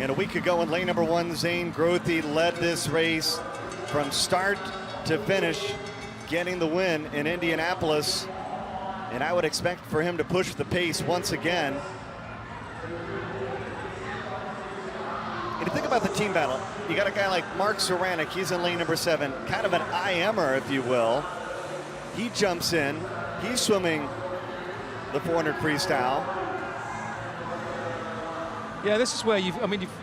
And a week ago in lane number 1, Zane Grothe led this race from start to finish, getting the win in Indianapolis. And I would expect for him to push the pace once again. And you think about the team battle, you got a guy like Mark Zoranic, he's in lane number 7, kind of an IMer, if you will. He jumps in, he's swimming the 400 freestyle. Yeah, this is where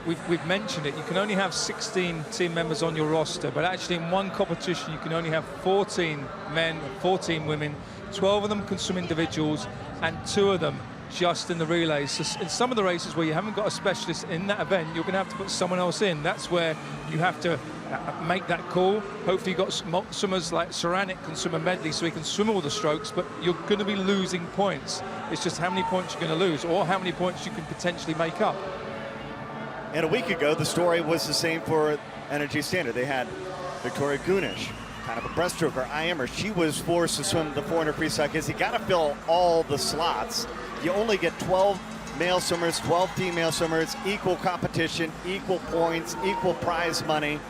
we've mentioned it. You can only have 16 team members on your roster, but actually in one competition, you can only have 14 men, 14 women. 12 of them can swim individuals, and 2 of them just in the relays. So in some of the races where you haven't got a specialist in that event, you're going to have to put someone else in. That's where you have to make that call. Hopefully you've got swimmers like Zoranic can swim a medley so he can swim all the strokes, but you're going to be losing points. It's just how many points you're going to lose or how many points you can potentially make up. And a week ago, the story was the same for Energy Standard. They had Victoria Gunish, kind of a breaststroker, IMer. She was forced to swim the 400 freestyle because you got to fill all the slots. You only get 12 male swimmers, 12 female swimmers, equal competition, equal points, equal prize money.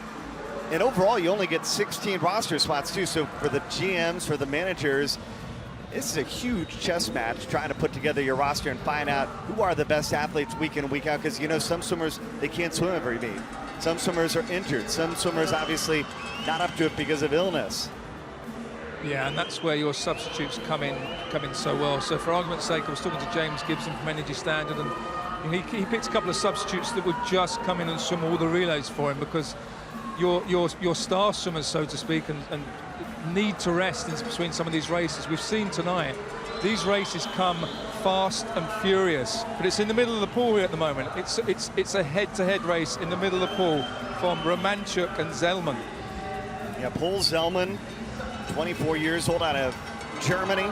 And overall, you only get 16 roster spots too. So for the GMs, for the managers, this is a huge chess match trying to put together your roster and find out who are the best athletes week in and week out. Because you know, some swimmers, they can't swim every meet. Some swimmers are injured. Some swimmers obviously not up to it because of illness. Yeah, and that's where your substitutes come in so well. So for argument's sake, I was talking to James Gibson from Energy Standard, and he picked a couple of substitutes that would just come in and swim all the relays for him, because your star swimmers, so to speak, and need to rest in between some of these races. We've seen tonight, these races come fast and furious, but it's in the middle of the pool here at the moment. It's a head-to-head race in the middle of the pool from Romanchuk and Zellman. Yeah, Paul Zellman, 24 years old, out of Germany.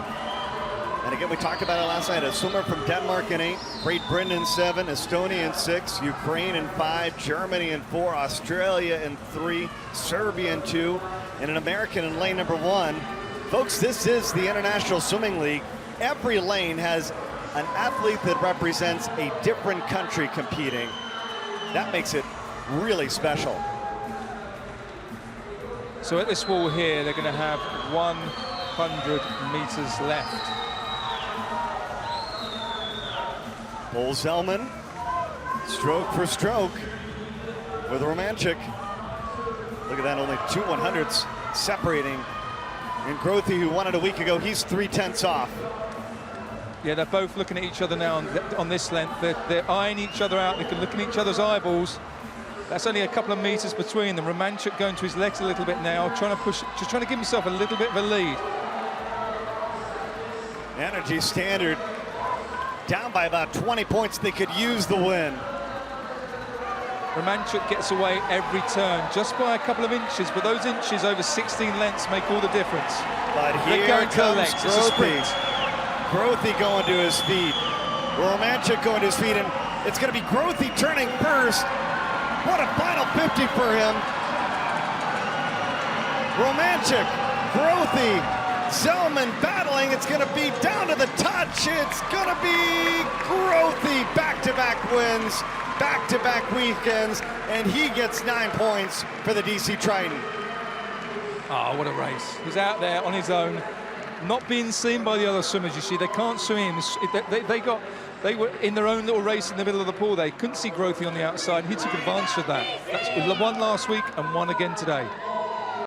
And again, we talked about it last night. A swimmer from Denmark in 8, Great Britain in 7, Estonia in 6, Ukraine in 5, Germany in 4, Australia in 3, Serbia in 2, and an American in lane number 1. Folks, this is the International Swimming League. Every lane has an athlete that represents a different country competing. That makes it really special. So at this wall here, they're going to have 100 meters left. Paul Zellman, stroke for stroke with Romanchuk. Look at that, only 2 100s separating. And Grothe, who won it a week ago, he's 3/10 off. Yeah, they're both looking at each other now on this length. They're eyeing each other out. They can look in each other's eyeballs. That's only a couple of meters between them. Romanchuk going to his legs a little bit now, trying to push, just trying to give himself a little bit of a lead. Energy Standard down by about 20 points. They could use the win. Romanchuk gets away every turn, just by a couple of inches, but those inches over 16 lengths make all the difference. But here comes Grothe. Grothe going to his feet. Romanchuk going to his feet, and it's going to be Grothe turning first. What a final 50 for him. Romanchuk, Grothe, Zellman battling. It's going to be down to the touch. It's going to be Grothe. Back-to-back wins, back-to-back weekends, and he gets 9 points for the DC Triton. Oh, what a race. He's out there on his own, not being seen by the other swimmers. You see, they can't swim. They were in their own little race in the middle of the pool. They couldn't see Grothe on the outside. He took advantage of that. That's one last week and one again today.